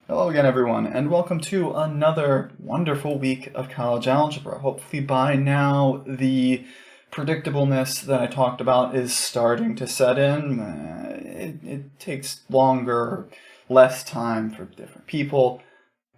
Hello again, everyone, and welcome to another wonderful week of college algebra. Hopefully by now the predictableness that I talked about is starting to set in. It takes longer, less time for different people.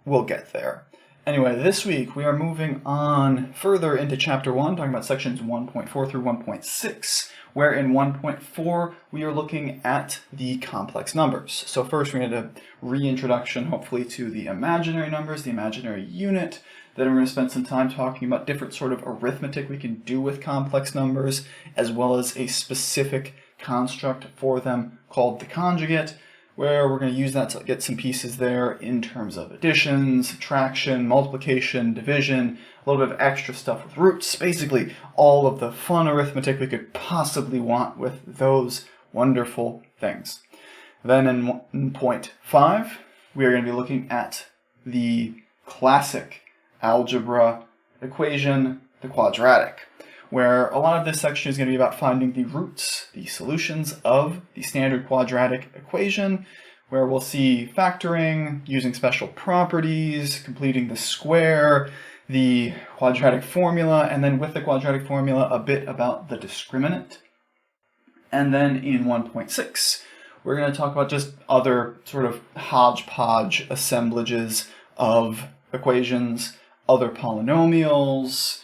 We'll get there. Anyway, this week we are moving on further into Chapter 1, talking about sections 1.4 through 1.6, where in 1.4 we are looking at the complex numbers. So first we're going to do a reintroduction, hopefully, to the imaginary numbers, the imaginary unit. Then we're going to spend some time talking about different sort of arithmetic we can do with complex numbers, as well as a specific construct for them called the conjugate, where we're going to use that to get some pieces there in terms of addition, subtraction, multiplication, division, a little bit of extra stuff with roots, basically all of the fun arithmetic we could possibly want with those wonderful things. Then in point 5, we are going to be looking at the classic algebra equation, the quadratic, where a lot of this section is going to be about finding the roots, the solutions of the standard quadratic equation, where we'll see factoring, using special properties, completing the square, the quadratic formula, and then with the quadratic formula, a bit about the discriminant. And then in 1.6, we're going to talk about just other sort of hodgepodge assemblages of equations, other polynomials,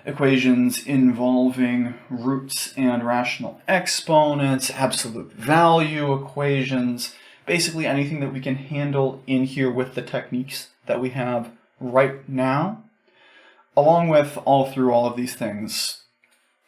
equations involving roots and rational exponents, absolute value equations, basically anything that we can handle in here with the techniques that we have right now, along with all through all of these things,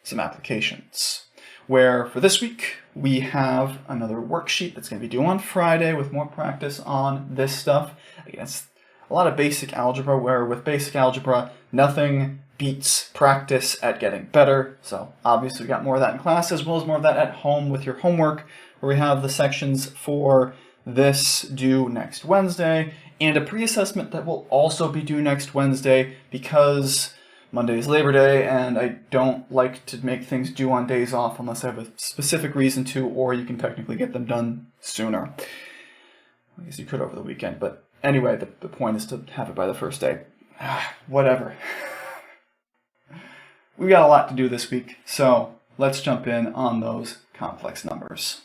some applications. Where for this week, we have another worksheet that's going to be due on Friday with more practice on this stuff. Again, it's a lot of basic algebra, where with basic algebra, nothing beats practice at getting better. So obviously we got more of that in class, as well as more of that at home with your homework, where we have the sections for this due next Wednesday, and a pre-assessment that will also be due next Wednesday, because Monday is Labor Day, and I don't like to make things due on days off unless I have a specific reason to, or you can technically get them done sooner. I guess you could over the weekend, but anyway, the point is to have it by the first day. Whatever. We got a lot to do this week, so let's jump in on those complex numbers.